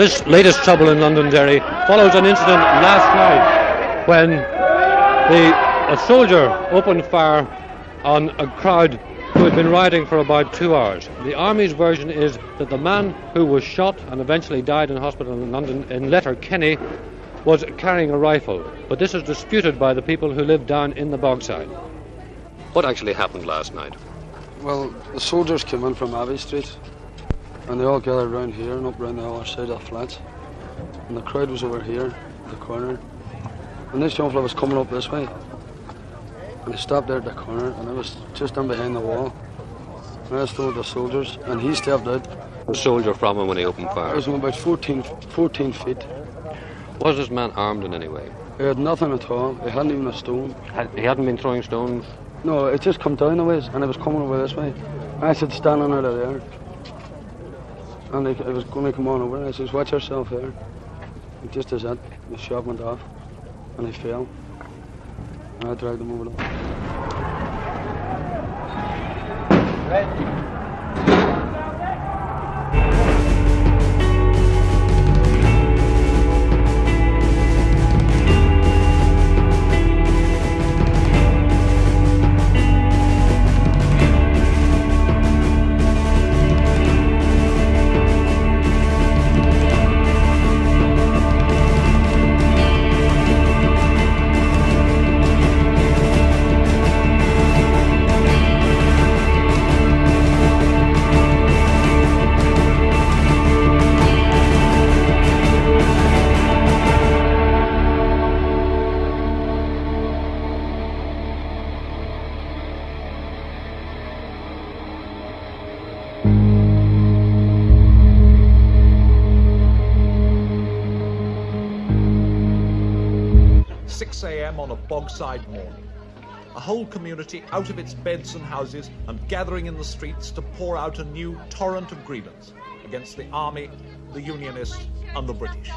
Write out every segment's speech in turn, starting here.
This latest trouble in Londonderry follows an incident last night when a soldier opened fire on a crowd who had been rioting for about 2 hours. The army's version is that the man who was shot and eventually died in hospital in London in Letterkenny was carrying a rifle, but this is disputed by the people who live down in the Bogside. What actually happened last night? Well, the soldiers came in from Abbey Street and they all gathered around here and up around the other side of the flats, and the crowd was over here at the corner, and this young fella was coming up this way and he stopped there at the corner and I was just in behind the wall and I was told the soldiers and he stepped out. A soldier from him when he opened fire? It was about 14 feet. Was this man armed in any way? He had nothing at all. He hadn't even a stone. He hadn't been throwing stones? No, it just come down a ways and it was coming over this way. I said, standing out of there. And it was going to come on over. I said, watch yourself there. And just as that, the shot went off and he fell. And I dragged him over there. Right. 6 a.m. on a Bogside morning. A whole community out of its beds and houses and gathering in the streets to pour out a new torrent of grievance against the army, the Unionists and the British.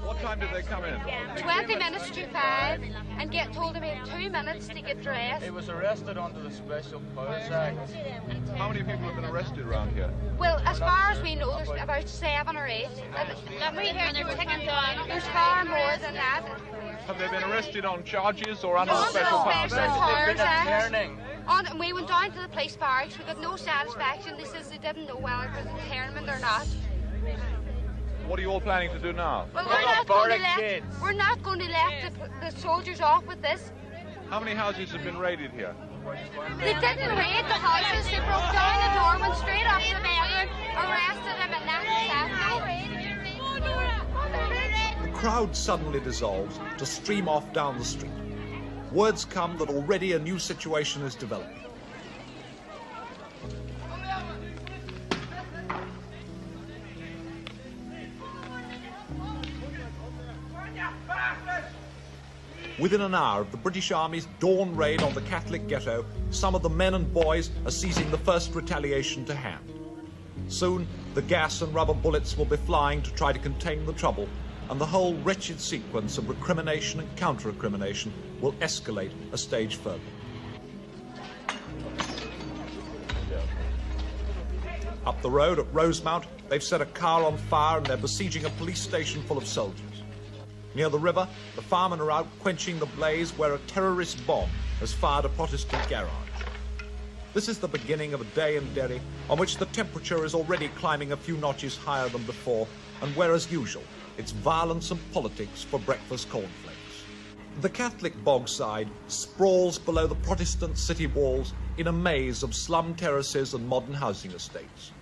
What time did they come in? 20 minutes to 5 and get told to make 2 minutes to get dressed. He was arrested under the Special Powers Act. How many people have been arrested around here? Well, as far as we know, there's about 7 or 8. Let me hear you ticking down. There's far more than that. Have they been arrested on charges or under the Special Powers Act? And we went down to the police barracks. We got no satisfaction. They says they didn't know whether it was internment or not. What are you all planning to do now? Well, we're not going to let the soldiers off with this. How many houses have been raided here? They didn't raid the houses. They broke down the door, went straight up to the bedroom, arrested him, and that's that. The crowd suddenly dissolves to stream off down the street. Words come that already a new situation is developing. Within an hour of the British Army's dawn raid on the Catholic ghetto, some of the men and boys are seizing the first retaliation to hand. Soon, the gas and rubber bullets will be flying to try to contain the trouble, and the whole wretched sequence of recrimination and counter-recrimination will escalate a stage further. Up the road at Rosemount, they've set a car on fire and they're besieging a police station full of soldiers. Near the river, the firemen are out quenching the blaze where a terrorist bomb has fired a Protestant garage. This is the beginning of a day in Derry on which the temperature is already climbing a few notches higher than before, and where, as usual, it's violence and politics for breakfast cornflakes. The Catholic Bogside sprawls below the Protestant city walls in a maze of slum terraces and modern housing estates.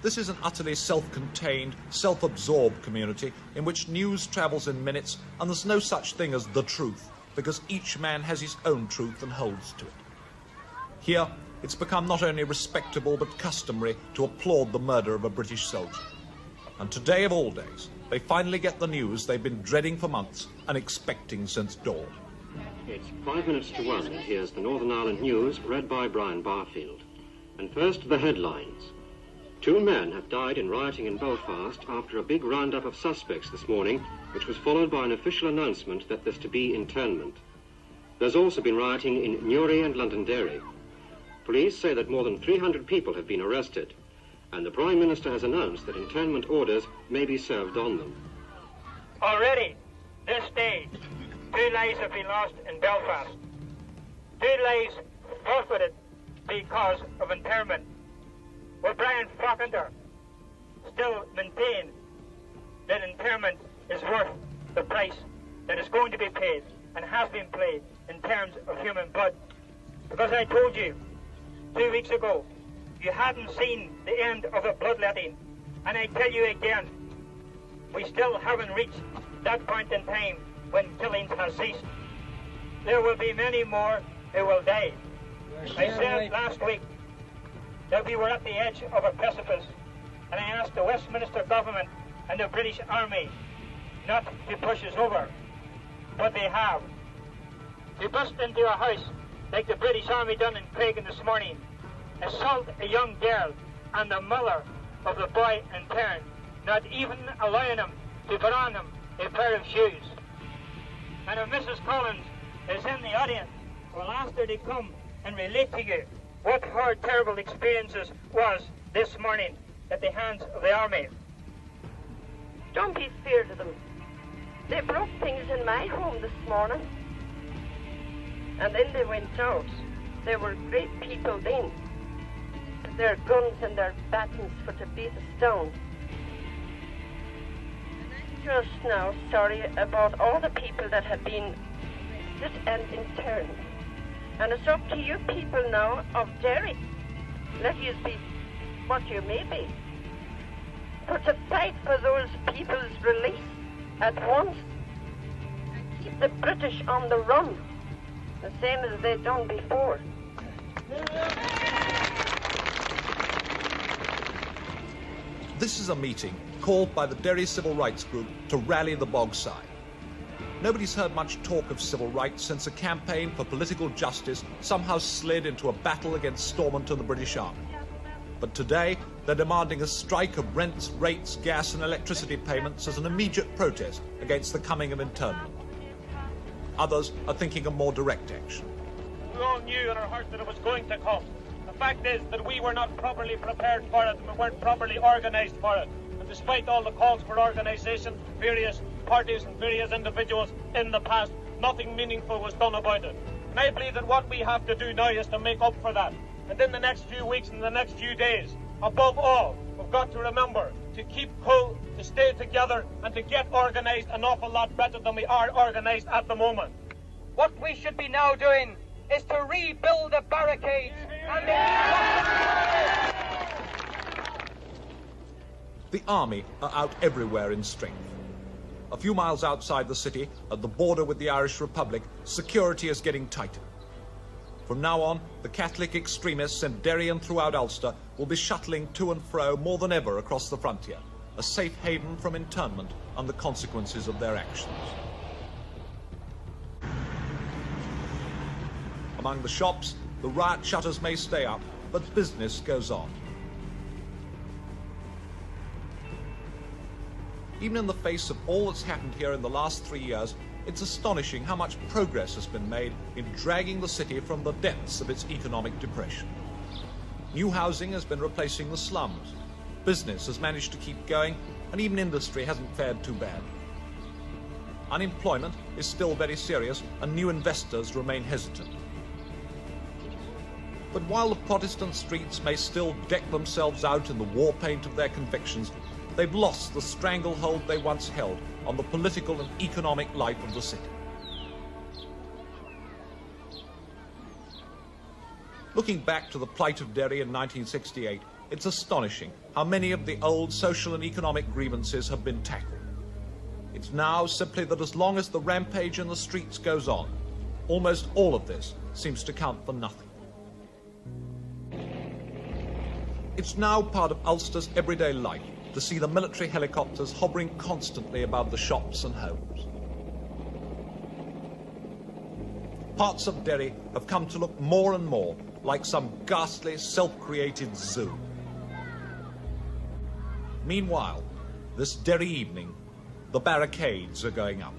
This is an utterly self-contained, self-absorbed community in which news travels in minutes and there's no such thing as the truth, because each man has his own truth and holds to it. Here, it's become not only respectable but customary to applaud the murder of a British soldier. And today of all days, they finally get the news they've been dreading for months and expecting since dawn. It's 5 minutes to 1. Here's the Northern Ireland News, read by Brian Barfield. And first, the headlines. 2 men have died in rioting in Belfast after a big roundup of suspects this morning, which was followed by an official announcement that there's to be internment. There's also been rioting in Newry and Londonderry. Police say that more than 300 people have been arrested. and the Prime Minister has announced that internment orders may be served on them. Already, this day, 2 lives have been lost in Belfast. 2 lives forfeited because of internment. Will Brian Faulkner still maintain that internment is worth the price that is going to be paid and has been paid in terms of human blood? Because I told you 2 weeks ago, you hadn't seen the end of the bloodletting. And I tell you again, we still haven't reached that point in time when killings have ceased. There will be many more who will die. I said last week that we were at the edge of a precipice, and I asked the Westminster government and the British Army not to push us over, but they have. They bust into a house like the British Army done in Craigan this morning, assault a young girl and the mother of the boy in turn, not even allowing him to put on him a pair of shoes. And if Mrs. Collins is in the audience, we'll ask her to come and relate to you what her terrible experiences was this morning at the hands of the army. Don't be feared of them. They broke things in my home this morning. And then they went out. They were great people then. With their guns and their batons for to beat us down. And I'm just now sorry about all the people that have been arrested and interned. And it's up to you people now of Derry. Let you be what you may be. But to fight for those people's release at once and keep the British on the run, the same as they've done before. This is a meeting called by the Derry Civil Rights Group to rally the Bogside. Nobody's heard much talk of civil rights since a campaign for political justice somehow slid into a battle against Stormont and the British Army. But today, they're demanding a strike of rents, rates, gas and electricity payments as an immediate protest against the coming of internment. Others are thinking of more direct action. We all knew in our hearts that it was going to come. The fact is that we were not properly prepared for it and we weren't properly organised for it. And despite all the calls for organisation, various parties and various individuals in the past, nothing meaningful was done about it. And I believe that what we have to do now is to make up for that. And in the next few weeks and the next few days, above all, we've got to remember to keep cool, to stay together and to get organised an awful lot better than we are organised at the moment. What we should be now doing is to rebuild the barricades and The army are out everywhere in strength. A few miles outside the city, at the border with the Irish Republic, security is getting tighter. From now on, the Catholic extremists in Derry and throughout Ulster will be shuttling to and fro more than ever across the frontier, a safe haven from internment and the consequences of their actions. Among the shops, the riot shutters may stay up, but business goes on. Even in the face of all that's happened here in the last 3 years, it's astonishing how much progress has been made in dragging the city from the depths of its economic depression. New housing has been replacing the slums. Business has managed to keep going, and even industry hasn't fared too bad. Unemployment is still very serious, and new investors remain hesitant. But while the Protestant streets may still deck themselves out in the war paint of their convictions, they've lost the stranglehold they once held on the political and economic life of the city. Looking back to the plight of Derry in 1968, it's astonishing how many of the old social and economic grievances have been tackled. It's now simply that as long as the rampage in the streets goes on, almost all of this seems to count for nothing. It's now part of Ulster's everyday life to see the military helicopters hovering constantly above the shops and homes. Parts of Derry have come to look more and more like some ghastly, self-created zoo. Meanwhile, this Derry evening, the barricades are going up.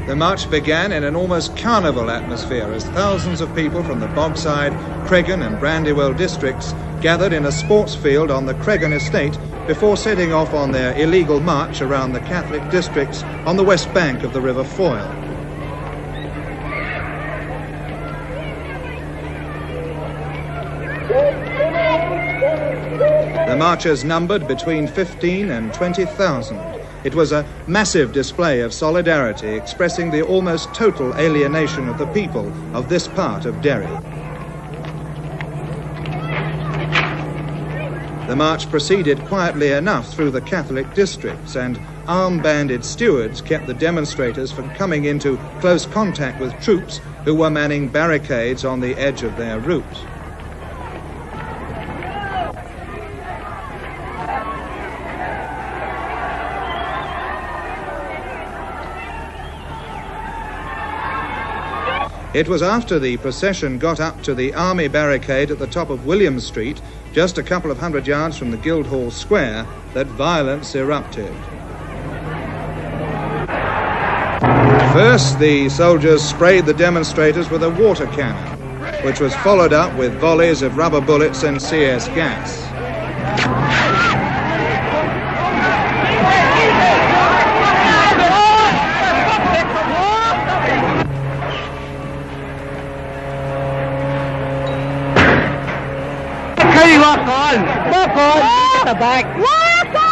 The march began in an almost carnival atmosphere as thousands of people from the Bogside, Cregan and Brandywell districts gathered in a sports field on the Cregan estate before setting off on their illegal march around the Catholic districts on the west bank of the River Foyle. The marchers numbered between 15 and 20,000. It was a massive display of solidarity expressing the almost total alienation of the people of this part of Derry. The march proceeded quietly enough through the Catholic districts, and arm-banded stewards kept the demonstrators from coming into close contact with troops who were manning barricades on the edge of their route. It was after the procession got up to the army barricade at the top of William Street, just a couple of hundred yards from the Guildhall Square, that violence erupted. First, the soldiers sprayed the demonstrators with a water cannon, which was followed up with volleys of rubber bullets and CS gas. Walk on! Walk on! At the back! Walk on!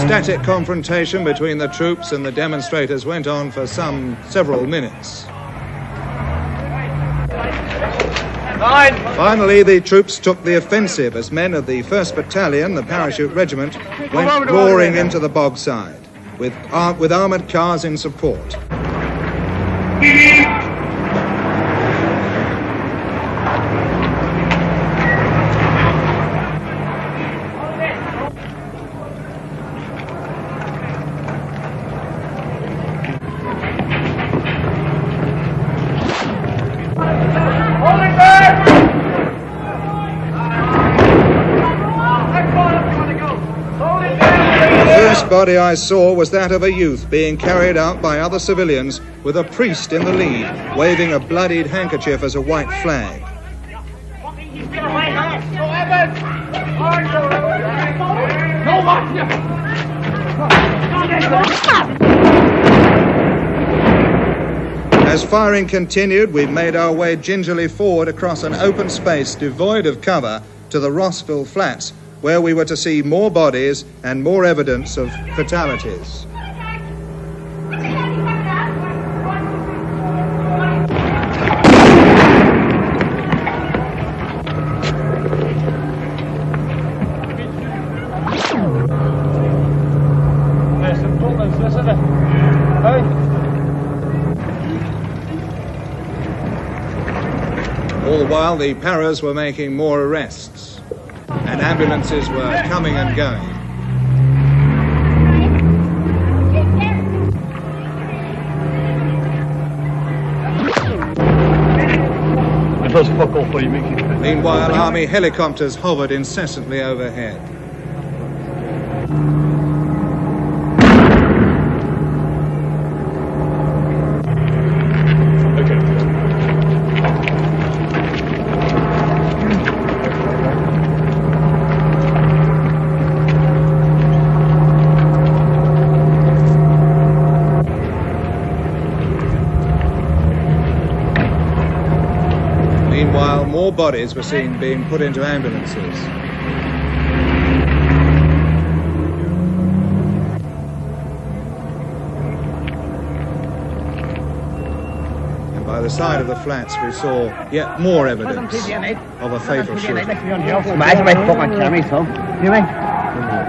Static confrontation between the troops and the demonstrators went on for several minutes. Finally, the troops took the offensive as men of the 1st Battalion, the Parachute Regiment, went roaring into the Bogside with armoured cars in support. The body I saw was that of a youth being carried out by other civilians with a priest in the lead, waving a bloodied handkerchief as a white flag. As firing continued, we made our way gingerly forward across an open space devoid of cover to the Rossville Flats, where we were to see more bodies and more evidence of fatalities. All the while, the paras were making more arrests, and ambulances were coming and going. Meanwhile, army helicopters hovered incessantly overhead. Meanwhile, more bodies were seen being put into ambulances. And by the side of the flats, we saw yet more evidence of a fatal shooting. Every fucking camera, son.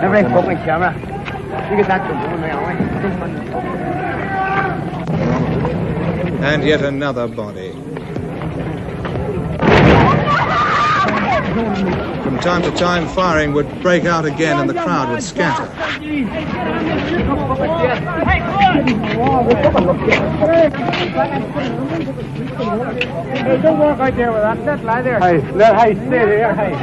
Every fucking camera. You get that to And yet another body. From time to time, firing would break out again and the crowd would scatter. Hey, don't walk out there with that. Let's lie there. Hey, stay there. Hey.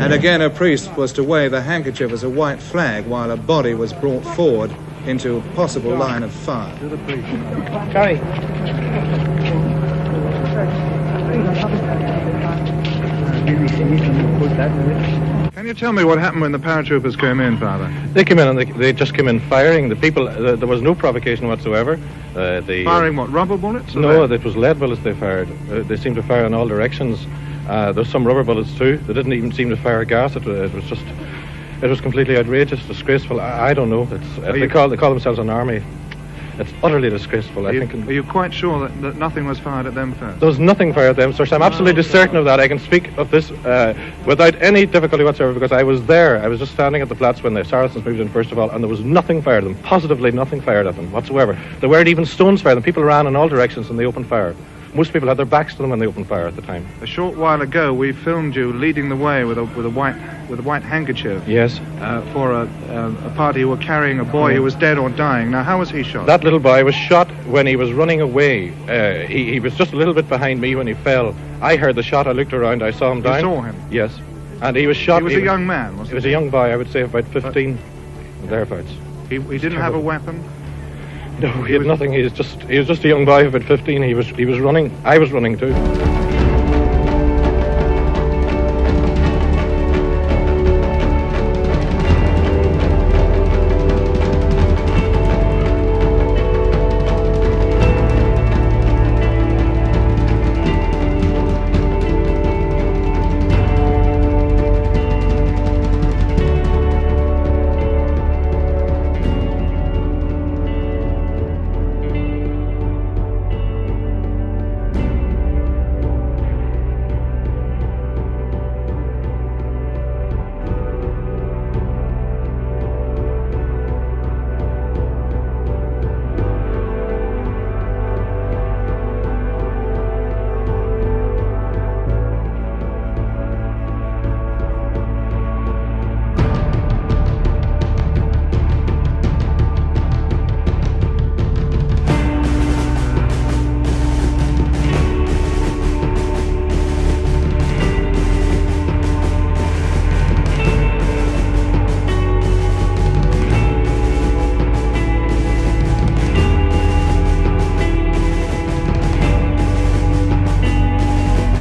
And again, a priest was to wave a handkerchief as a white flag while a body was brought forward into a possible line of fire. Sorry. Can you tell me what happened when the paratroopers came in, Father? They came in and they just came in firing. The people, there was no provocation whatsoever. Firing what, rubber bullets? No, it was lead bullets they fired. They seemed to fire in all directions. There's some rubber bullets too. They didn't even seem to fire gas. It was completely outrageous, disgraceful. I don't know. They call themselves an army. It's utterly disgraceful. Are you quite sure that nothing was fired at them first? There was nothing fired at them, sir. I'm absolutely certain of that. I can speak of this without any difficulty whatsoever because I was there. I was just standing at the flats when the Saracens moved in first of all, and there was nothing fired at them. Positively nothing fired at them whatsoever. There weren't even stones fired. And people ran in all directions and they opened fire. Most people had their backs to them when they opened fire at the time. A short while ago, we filmed you leading the way with a white handkerchief. Yes. For a party who were carrying a boy who was dead or dying. Now, how was he shot? That little boy was shot when he was running away. He was just a little bit behind me when he fell. I heard the shot. I looked around. I saw him dying. You saw him? Yes. And he was shot. He was a young man, wasn't he? He was a young boy. I would say about 15, thereabouts. He didn't have a weapon. No, he had nothing. He was just a young boy of about 15. He was running. I was running too.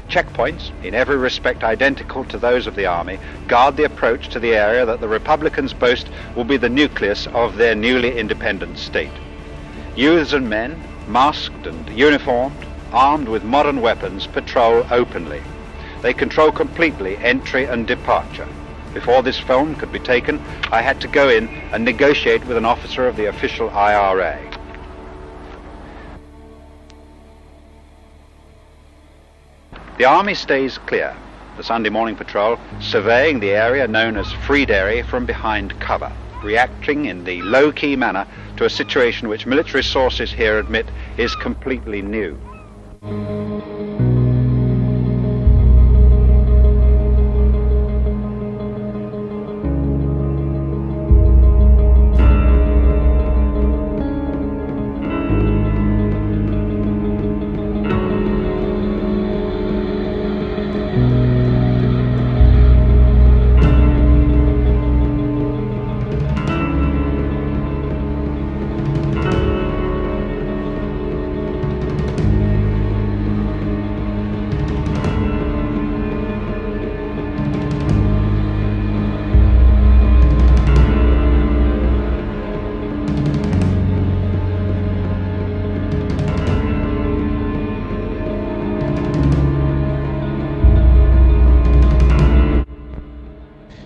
Checkpoints, in every respect identical to those of the army, guard the approach to the area that the Republicans boast will be the nucleus of their newly independent state. Youths and men, masked and uniformed, armed with modern weapons, patrol openly. They control completely entry and departure. Before this film could be taken, I had to go in and negotiate with an officer of the official IRA. The army stays clear, the Sunday morning patrol surveying the area known as Free Derry from behind cover, reacting in the low-key manner to a situation which military sources here admit is completely new.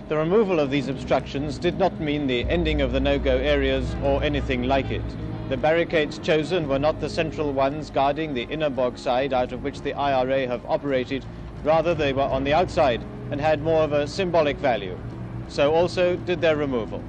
The removal of these obstructions did not mean the ending of the no-go areas or anything like it. The barricades chosen were not the central ones guarding the inner Bogside out of which the IRA have operated. Rather, they were on the outside and had more of a symbolic value. So also did their removal.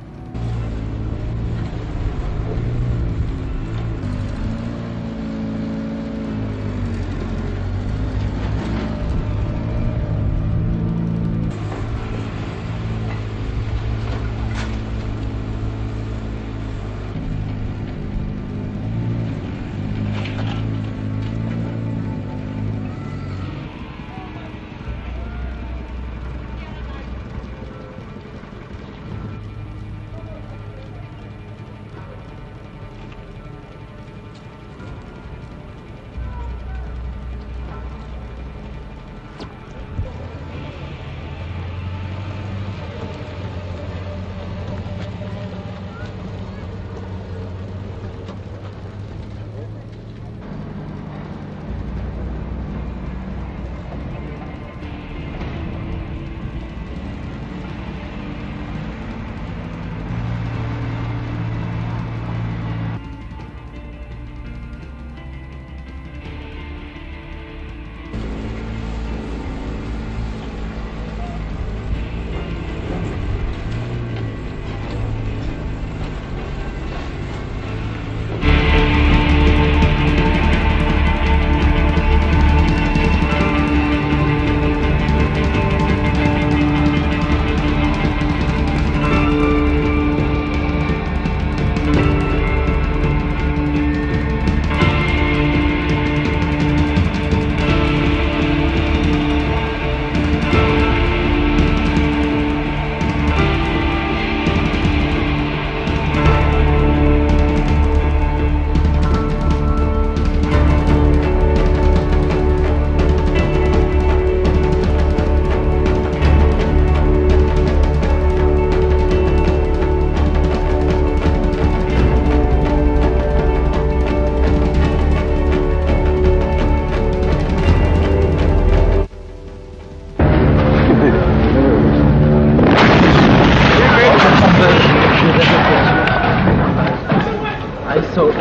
So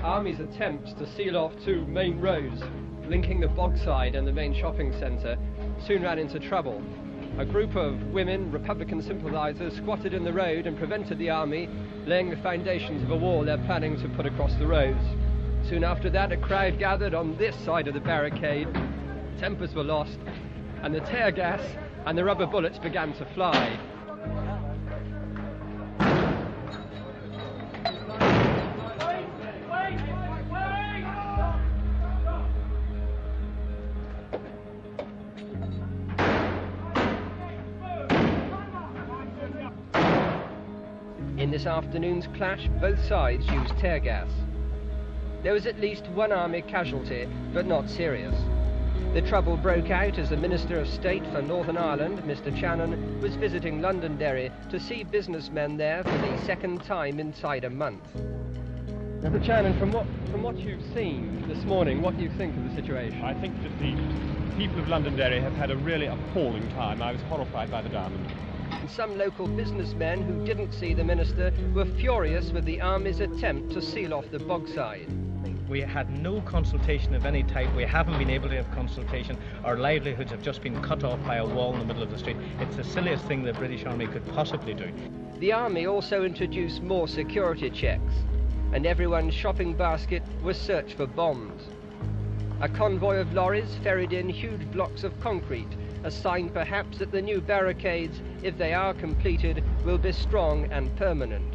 Army's attempts to seal off two main roads linking the Bogside and the main shopping centre soon ran into trouble. A group of women, Republican sympathisers, squatted in the road and prevented the army laying the foundations of a wall they're planning to put across the roads. Soon after that, a crowd gathered on this side of the barricade. Tempers were lost, and the tear gas and the rubber bullets began to fly. In this afternoon's clash, both sides used tear gas. There was at least one army casualty, but not serious. The trouble broke out as the Minister of State for Northern Ireland, Mr. Channon, was visiting Londonderry to see businessmen there for the second time inside a month. Mr. Channon, from what you've seen this morning, what do you think of the situation? I think that the people of Londonderry have had a really appalling time. I was horrified by the diamond. Some local businessmen who didn't see the minister were furious with the army's attempt to seal off the Bogside. We had no consultation of any type. We haven't been able to have consultation. Our livelihoods have just been cut off by a wall in the middle of the street. It's the silliest thing the British Army could possibly do. The army also introduced more security checks, and everyone's shopping basket was searched for bombs. A convoy of lorries ferried in huge blocks of concrete, a sign perhaps that the new barricades, if they are completed, will be strong and permanent.